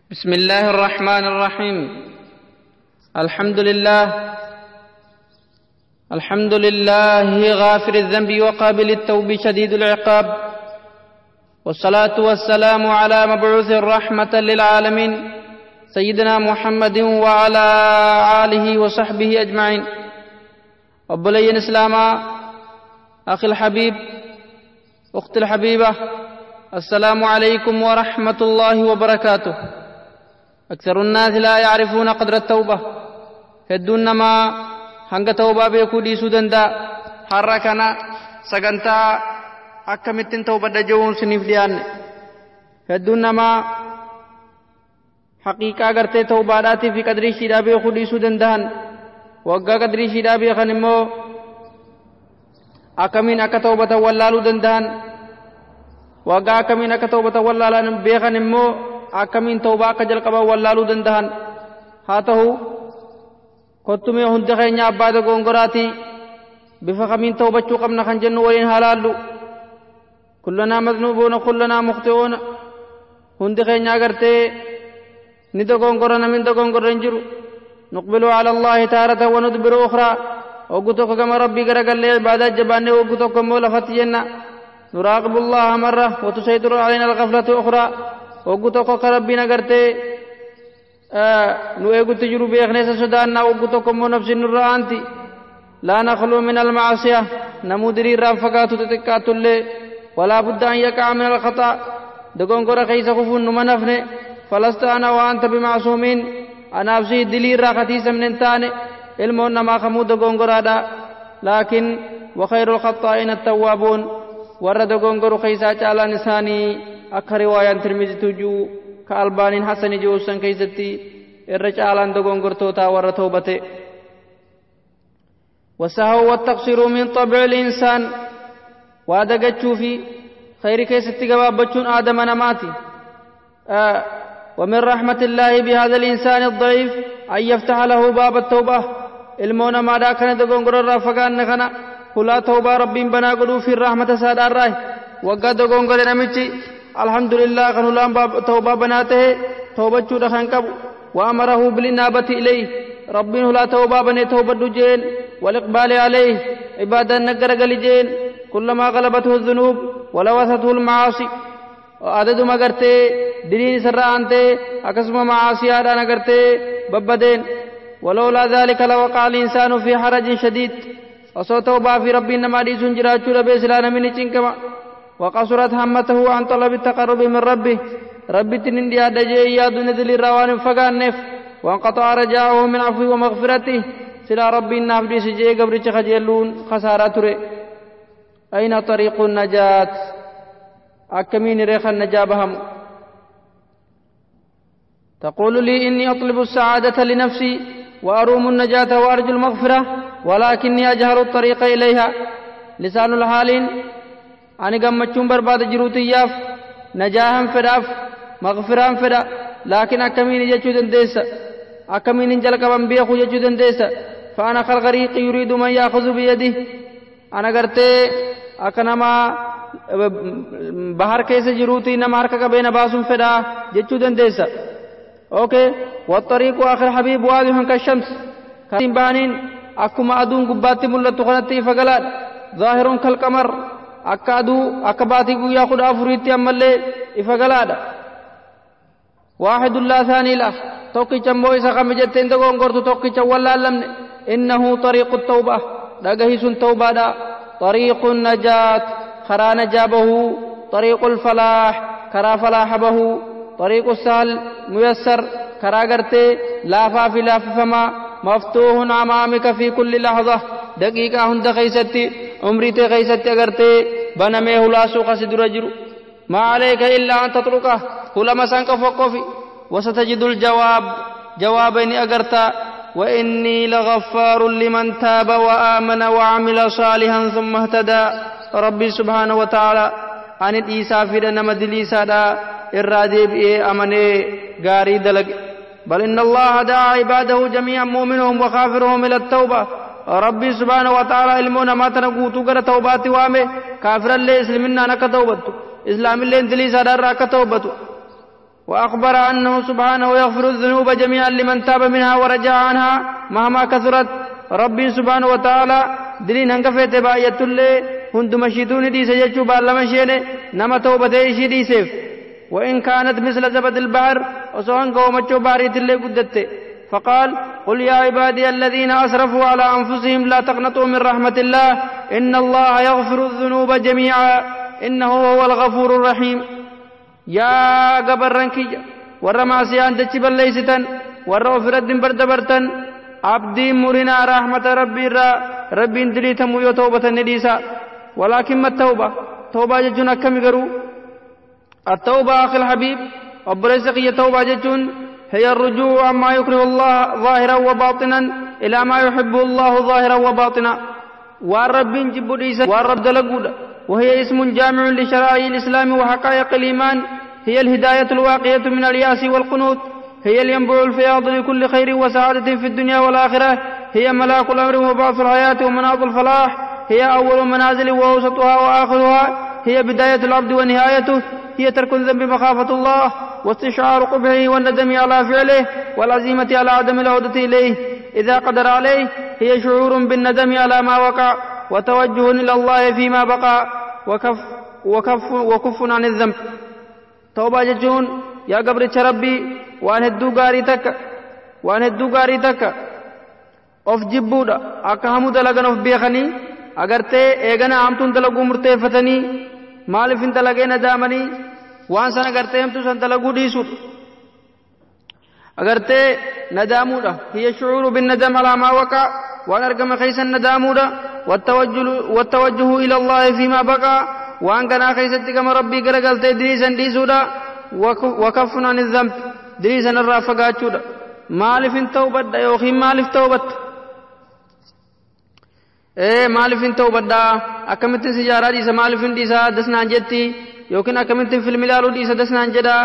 بسم الله الرحمن الرحيم. الحمد لله غافر الذنب وقابل التوب شديد العقاب، والصلاة والسلام على مبعوث رحمة للعالمين سيدنا محمد وعلى آله وصحبه أجمعين. وبلين إسلاما أخي الحبيب أختي الحبيبة، السلام عليكم ورحمة الله وبركاته. أكثر الناس لا يعرفون قدر التوبة. هدون ما هنگ توبة بيكو دي سودن دا حركنا سغنتا أكمتن توبة دجون سنف ديان. هدون ما حقيقة کرتے توبة داتي في قدر شدا بيكو دي سودن دهن وقا قدر شدا بيخن مو أكمين أكا توبة واللالو دندهن وقا أكمين أكا توبة واللالان بيخن مو أكمين توبة كجل قبا واللالو دندهن. هاته كتمي هند خينيا بعد غونغراتي بفخمين توبة قمنا خنجن ولين حلالو. كلنا مذنوبون كلنا مخطئون. هند خينيا غرتي ندو غونغرنا من دو غونغرنجرو. نقبل على الله تارة وندبر أخرى. وقتك كما ربي غرق اللي عبادات جباني وقتك مولا فتينا. نراقب الله مرة وتسيطر علينا الغفلة أخرى. وقتك كربنا غرتي نو ايغو تجربه اخنيس سودان وقتكم نفس النرانتي لا نخلو من المعصيه نمودري رافقات تتكات ولا بد ان يقع من الخطا دغون غور خيس خفون منفنه فلست انا وانت بمعصومين انا افسي دلي راختي سمنتان علمنا ما خمود دغون غرادا لكن وخير الخطائين التوابون ورد دغون غور خيسا چالا نساني اخر روايه ترمذي تجو كالبانين حسن جوسن كيستي الرجالان دغون غرتوتا ور توبته. وسهو والتقصير من طبع الانسان وادغچو في خير كيستي غبابچون ادم نماتي. ومن رحمة الله بهذا الانسان الضعيف ان يفتح له باب التوبه. المون ما دا كن دغون غر رافغان نخنا كلا توبه رب بنا غدو في الرحمه سادار راي وغا دغون غر نمچي الحمد لله كانوا لام باب توبة بناته توبة جود خنكب وأمره بالإنابة إليه ربنا لا توبة بني توبة دجين والإقبال عليه عبادا نقر قلجين كلما غلبته الذنوب ولوثته المعاصي عدد ما قرته دليل سرعانته أقسم معاصي آدانا قرته ببدين ولولا ذلك لوقع الإنسان في حرج شديد. وصو توبة في ربنا ما دي سنجرات شود بيسلانا من چنكما وقصرت همته عن طلب التقرب من ربه ربي تنندي أدجي يا دون ذل الروان فقانف وانقطع رجاؤه من عفو ومغفرته سلا ربي النافدي سجي قبر خجلون خسارة تري. أين طريق النجاة أكمين ريخ النجاة بهم. تقول لي إني أطلب السعادة لنفسي وأروم النجاة وأرجو المغفرة ولكني أجهر الطريق إليها. لسان الحالين أنا قمتشون برباد جروتياف نجاهم فداف مغفران فدا لكن أكمين يجو دنديسا أكمين جلق بمبيخ يجو دنديسا. فأنا خالغريق يريد من يأخذ بيده. أنا قرتي أكنما بحر كيس جروتي نماركا بين باسم فدا يجو دنديسا. أوكي. والطريق آخر حبيب واضح كالشمس كاتم بانين أكما أدون قباتي ملتو خنطي فقلات ظاهر كالقمر أكادو أكباتي قويا خد أفريتي أمالي إفقلادا. واحد الله ثاني له توقي چمبو إسا خمجتين دقون قرطو توقي چوالا لمن إنه طريق التوبة دقهيس توبة دا طريق النجاة خرا نجابه طريق الفلاح خرا فلاح به طريق السهل ميسر خرا قرتي لافا في لاف فما مفتوح أمامك في كل لحظة دقيقة هند خيستي عمري تي خيستي اگرتي بنمي هلاسو قصد رجل ما عليك إلا أن تتركه كل مسانك فوقفي وستجد الجواب جوابين اگرتا وإني لغفار لمن تاب وآمن وعمل صالحا ثم اهتدى. ربي سبحانه وتعالى أن إيسا فيرنا مدلي سادا إرادي بإيه أمني غاري دلق. بل إن الله دعا عباده جميعا مؤمنهم وخافرهم إلى التوبة. ربي سبحانه وتعالى علمنا ما تنقوتو غير توباتي وامه. كافر اللي اسلمنا نك توبتو اسلام اللي انتلي سادار راك توبتو. وأخبر أنه سبحانه يغفر الذنوب جميعا لمن تاب منها ورجع عنها مهما كثرت. ربي سبحانه وتعالى دلين هنقفت باية اللي هند مشيدون ديس جيشو بالمشيني نما توبة إيشي ديسف وإن كانت مثل زبد البحر وسوان قومتشو باريت اللي قدت. فقال قل يا عبادي الذين أسرفوا على أنفسهم لا تقنطوا من رحمة الله إن الله يغفر الذنوب جميعا إنه هو الغفور الرحيم. يا قبرنكي ورماسيان تجبل ليستن ورغفرت بردبرتن عبدي مرنا رحمة ربي ربي اندريتم يتوبة نديسا. ولكن ما التوبة؟ توبة ججون كم يقروا التوبة أخي الحبيب وبرزقية توبة ججون هي الرجوع عما يكره الله ظاهرا وباطنا إلى ما يحبه الله ظاهرا وباطنا. والرب جب ديسا والرب دلقود وهي اسم جامع لشرائع الإسلام وحقائق الإيمان. هي الهداية الواقية من الياس والقنوط. هي الينبوع الفياض لكل خير وسعادة في الدنيا والآخرة. هي ملاك الأمر وبعث الحياة ومناط الفلاح. هي أول منازل وأوسطها وآخرها. هي بداية العبد ونهايته. هي ترك الذنب مخافة الله واستشعار قبحه والندم على فعله والعزيمة على عدم العودة إليه إذا قدر عليه. هي شعور بالندم على ما وقع وتوجه إلى الله فيما بقى وكف عن الذنب. توبة ججون يا قبر ربي وأن هدو غاري تك of jibbuudha akka hamuu dalagan of beekanii agartee eegana hamtuun dalaguu murteeffatanii maaliif hin dalagee nadaamanii waan sana agartee hamtuu san dalaguu dhiisuudha agartee nadaamuudha. hiya shucuuru binnadam alaa maa waqaa waan argame keeysan nadaamuudha. wattawajjuhu ila allahi fiimaa baqaa waan ganaa keeysatti gama rabbii garagaltee diriisan dhiisuudha. wakaffun an idhamb diriisan irraa fagaachuudha. maaliif hin tawbadha yookiin maaliif tawbatta maaliif hin tawbadha akkamittiin sijaaraa dhiisa maaliif hin dhiisa dasnaan jetti yookiin akkamittiin filmi ilaaluu dhiisa dasnaan jedha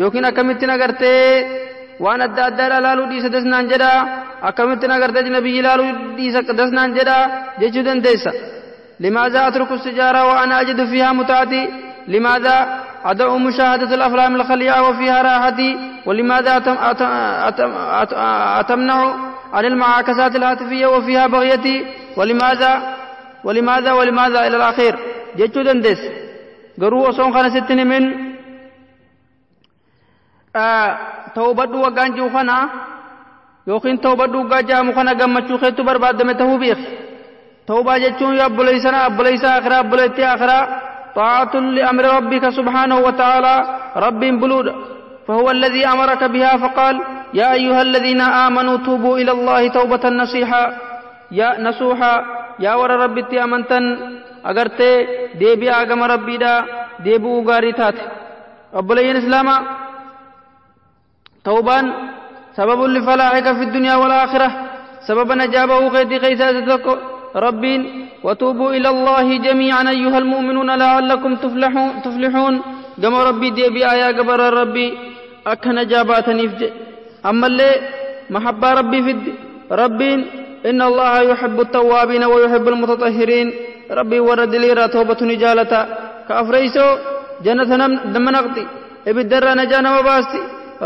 yookiin akkamittiin agartee waan adda addaa ilaaluu dhiisa dasnaan jedha akkamittiin agartee ajnabiyyi ilaaluu dhiisa dasnaan jedha jechuu dandeessa. limaadha atruku sijaaraa wa ana ajidu fiihaa mutaati limaadha أدعو مشاهدة الأفلام الخليعة وفيها راحتي ولماذا أتمنع عن المعاكسات الهاتفية وفيها بغيتي ولماذا إلى الأخير جيتشو دندس قروا صون خانة ستين من توبدو وقانجو خانا يوخين توبدو قاجا مخانا قمتشو خيتو برباد دمته بيخ توبة جيتشو يا أبوليسنا أبوليسا آخرا أبوليتي آخرا طاعة لأمر ربك سبحانه وتعالى رب بلود فهو الذي أمرك بها فقال يا أيها الذين آمنوا توبوا إلى الله توبة نصوحا يا ور ربتي أمنتن أغرت ديبي آغم ربي دا ديبو غاريتات أبولين إسلاما توبان سبب لفلاحك في الدنيا والآخرة سبب نجابه غيدي غيثاتك ربين وتوبوا إلى الله جميعا أيها المؤمنون لعلكم تفلحون قام ربي دي بآية قبر ربي أكن جاباتني أما اللي محبة ربي في ربين إن الله يحب التوابين ويحب المتطهرين ربي ورد لي توبة نجالة كأفريسو جنة دمنقتي ابدر نجانا وباستي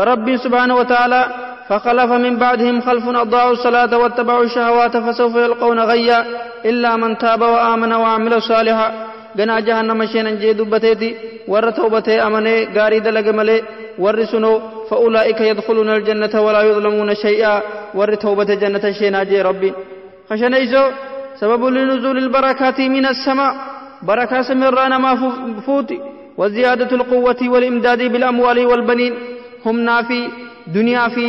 ربي سبحانه وتعالى فخلف من بعدهم خلف أضاعوا الصلاة واتبعوا الشهوات فسوف يلقون غيا إلا من تاب وآمن وعمل صالحا جنا جهنم شينا جيدو بتيتي ور توبته أمني غاري دلق ملي ور سنو فأولئك يدخلون الجنة ولا يظلمون شيئا ور توبة جنة شينا جي ربي خشنيزو سبب لنزول البركات من السماء بركة سمرانا ما فوتي وزيادة القوة والإمداد بالأموال والبنين هم نافي دنيا في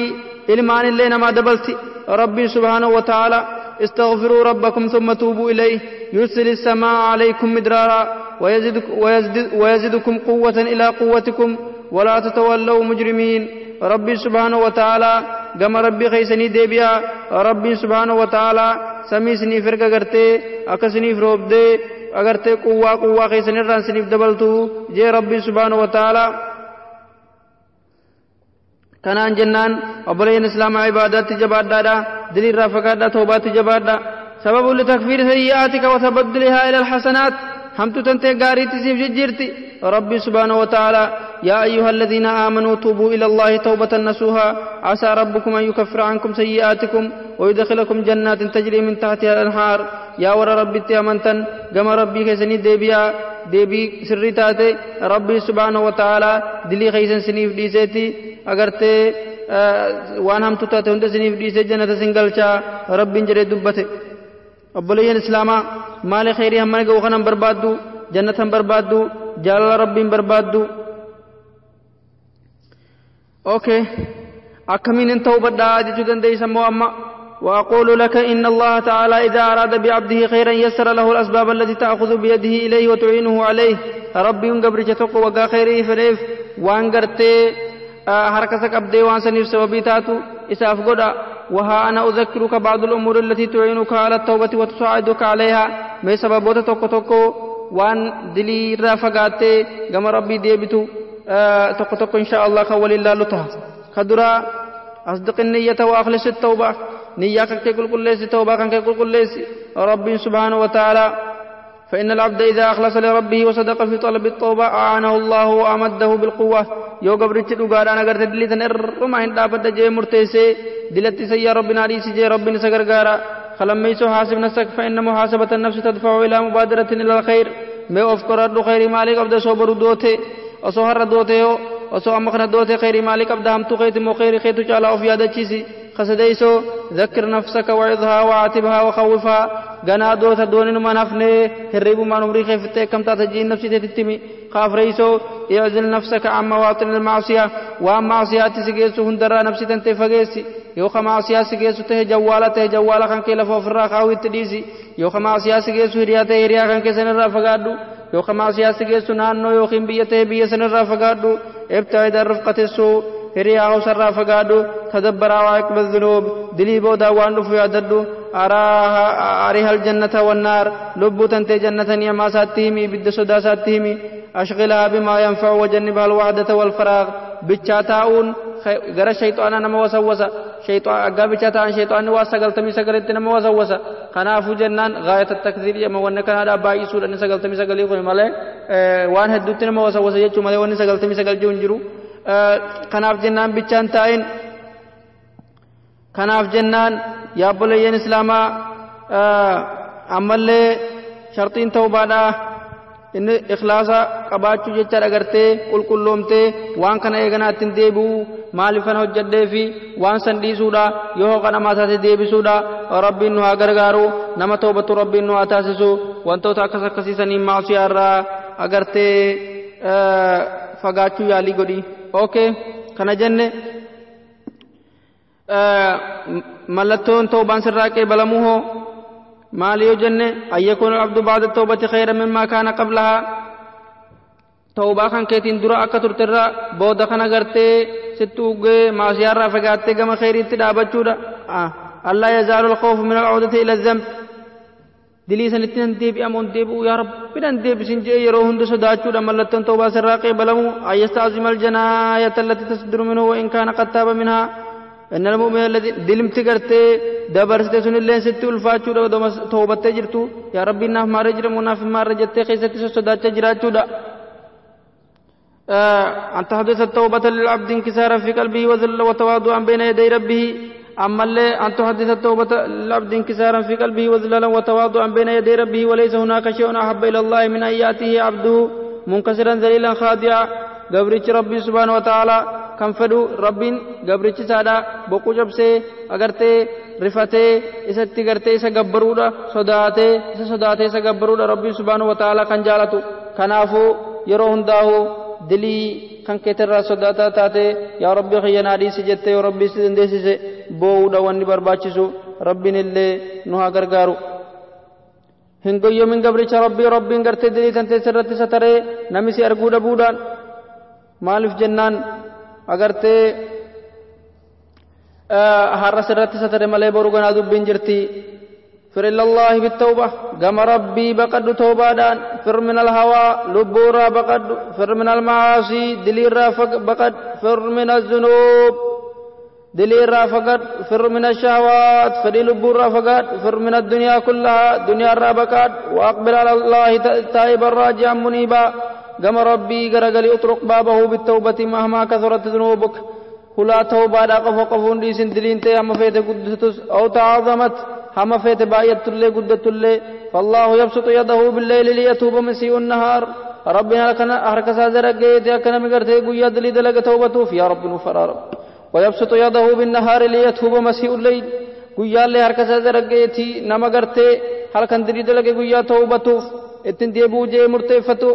إلمان اللين ما دبلت ربي سبحانه وتعالى استغفروا ربكم ثم توبوا إليه يرسل السماء عليكم مدرارا ويزدكم قوة إلى قوتكم ولا تتولوا مجرمين ربي سبحانه وتعالى قام ربي خيسني ديبيا ربي سبحانه وتعالى سميسني فرق أغرتي أكسني فروب دي أغرتي قوة خيسني رانسني دبلتو جي ربي سبحانه وتعالى كانان جنان أبلين إسلام عبادات جبادة دليل رافقات توبات جبادة سبب لتكفير سيئاتك وتبدلها إلى الحسنات هم تنتهي غاري تسيف جيرتي ربي سبحانه وتعالى يا أيها الذين آمنوا توبوا إلى الله توبة نصوحا عسى ربكم أن يكفر عنكم سيئاتكم ويدخلكم جنات تجري من تحتها الأنهار يا ور ربي تأمنتن كما ربي كيسني ديبي سري تاتي ربي سبحانه وتعالى دلي خيسن سنيف ديسيتي أغرتي وان هم تتاتي هند سنيف ديسي جنة سنگلچا ربي جري دبته أبوليين إسلاما مال خيري هم منك وخنم بربادو جنة بربادو جلال ربي بربادو أوكي أكمين توبة داجي جدن دي سمو أما وأقول لك إن الله تعالى إذا أراد بعبده خيرا يسر له الأسباب التي تأخذ بيده إليه وتعينه عليه ربي قبر جتوق وقا خيره فريف وانقرتي حركتك أبدي وانسنيف سببي تاتو إساف قدا وها أنا أذكرك بعض الأمور التي تعينك على التوبة وتساعدك عليها ما سببوت توكو وان دلي رافقاتي قم ربي ديبتو توكو إن شاء الله خول الله لطها خدرا أصدق النية وأخلص التوبة نياك كل ليس توبة كل ليس ربي سبحانه وتعالى فإن العبد إذا أخلص لربه وصدق في طلب التوبة أعانه الله وأمده بالقوة يو قبرت دوغارا نغر تدليتن ارما هندا بد جي مرتيسي دلت سي ربنا دي سي ربنا سغرغارا خلميسو حاسب نفسك فإن محاسبة النفس تدفع إلى مبادرة إلى الخير ما أفكر خير مالك أبدا صبر دوته أصهر دوته أصو أمخنا دوته خير مالك أبدا هم تخيت مو خير خيتو جالا في هذا الشيء خسديسو ذكر نفسك وعظها وعاتبها وخوفها غنا دوتا دونين ما نفني هريب ما نمري خفتك كم تتجين نفسي تتمي خاف ريسو يعزل نفسك عن مواطن المعصية وعن معصيات سجيسو هندرا نفسي تنتفقيسي يو خماسيا سجيسو ته جوالة كان كيلا فوفرا خاوي تديسي يو خماسيا سجيسو هريا كان كيسن رافقادو يو خماسيا سجيسو نانو يو خمبيته بيسن رافقادو ابتعد الرفقة السوء هريا وسر فقادو تدبر عواقب الذنوب دلي بودا وانو في عددو أريها الجنة والنار لبو تنتي جنة يما ساتيمي بد سدا ساتيمي أشغلها بما ينفع وجنبها الوحدة والفراغ بچاتاون غير الشيطان نما وسوسا شيطان أقا بچاتان شيطان واسقلتمي سقلت نما وسوسا خنافو جنان غاية التكذير يما ونكا هذا باقي سورة نسقلتمي سقلي قوي مالي وان هدوت نما وسوسا يجو مالي وان سقلتمي سقل جونجرو kanaaf jennaan bichaan taa'in kanaaf jennaan yaa obboleeyyan islaamaa ammallee shartiin tawbaadha inni ikhlaasa qabaachuu jecha agartee qulqulloomtee waan kana eeganaatti hin deebi'u maaliif kana hojjedhee fi waan san dhiisuudha yoo kana maataate deebisuudha rabbiin nu haa gargaaru nama tawbatu rabbiin nu haa taasisu wantoota akkasiisaniin maasiyaa irraa agartee fagaachuu yaalii godhi اوكي kana jenne ملتون توبان سراكي بلموه ماليو جنة أن يكون العبد بعد التوبة خيرا مما كان قبلها توبة كان كيتين درا أكتر ترى بودا كان غرتي ستوغي ما سيارة فقاتي كما خيري تدابا جودا الله يزال الخوف من العودة إلى الذنب دلي سنتين ديب أمون ديب يا رب بدن ديب سنجي يروهن دو سداچو دملتن توبة سراقي بلمو أيستعظم الجناية التي تصدر منه وإن كان قد تاب منها إن المؤمن الذي دلم تقرتي دبرت سن اللين ستي الفاچو دو توبة تجرتو يا رب إنه ما رجرم وناف ما رجت خيستي سداچ جراچو دا أن تحدث التوبة للعبد انكسارا في قلبه وذل وتواضعا بين يدي ربه أما اللي أن تحدث التوبة للعبد انكسارا في قلبه وذللا وتواضعا بين يدي ربه وليس هناك شيء أحب إلى الله من أن يأتيه عبده منكسرا ذليلا خاضعا قبرتش ربي سبحانه وتعالى كم فدو ربين قبرتش سادا بوكو جبسي أغرتي رفتي إساتي غرتي إسا قبرودا صداتي إسا قبرودا ربي سبحانه وتعالى كان جالتو كنافو يروهن داهو دلي kan keeterraa sodaata taate yaa rabbi khiyana hadisi jette yoo rabbi si dandeessise boowudha wanni barbaachisu rabbiin illee nu haa gargaaru hin goyyoomin gabricha rabbiin gartee dilii tantee sirratti sataree nami si arguu dhabuudhaan maaliif jennaan agartee har'a sirratti satare malee boru ganaa dubbiin jirti فر إلى الله بالتوبة قام ربي بقد توبة دان فر من الهوى لبورا بقد فر من المعاصي دليرا بقد فر من الذنوب دليرا فقد فر من الشهوات فدي لبورا فقد فر من الدنيا كلها دنيا را بقد وأقبل على الله تائبا راجعا منيبا قام ربي قرقل اطرق بابه بالتوبة مهما كثرت ذنوبك كلا توبة لا قفون دي سندلين تي هم فيت قدتس أو تعظمت هم فيت بايت اللي قدت اللي فالله يبسط يده بالليل ليتوب مسيء النهار ربنا لكنا أحرك سازرق جيت أكنا مقرته قويا دلي دلق توبته في رب فرار ويبسط يده بالنهار ليتوب مسيء الليل قويا اللي أحرك سازرق جيتي نما قرته هل كان دلي دلق قويا توبته اتن ديبو جي مرتفتو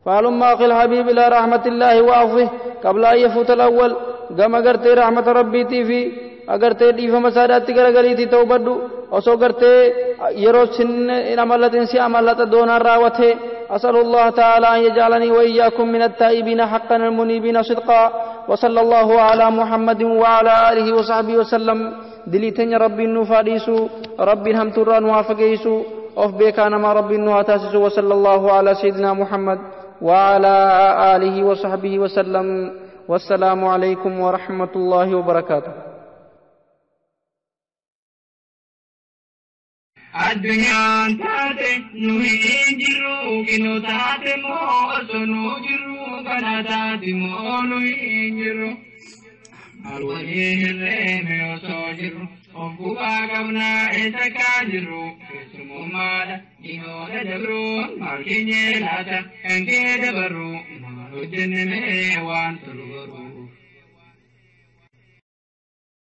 فهلما أخي الحبيب إلى رحمة الله وعفوه قبل أن يفوت الأول قام قرته رحمة ربي في agartee dhiifama saadaatti garagaliiti ta'ubadhu osoo gartee yeroo sin amalatin si amalata doonaan raawwate أسأل الله تعالى أن يجعلني وإياكم من التائبين حقا المنيبين صدقا وصلى الله على محمد وعلى آله وصحبه وسلم دليتني ربي النفاديسو ربي هم تران وافقيسو أف بيكان ما ربي النهاتاسسو وصلى الله على سيدنا محمد وعلى آله وصحبه وسلم والسلام عليكم ورحمة الله وبركاته الدنيا تاتي نهين جرو كنو تاتي موسنو جرو كنا تاتي مولوين جرو الوليه الرين يوسو جرو وفوقا قبنا إسكا جرو اسمو مالا إنو دبرو مالكيني لاتا انكي دبرو مالو جنمي وان تلورو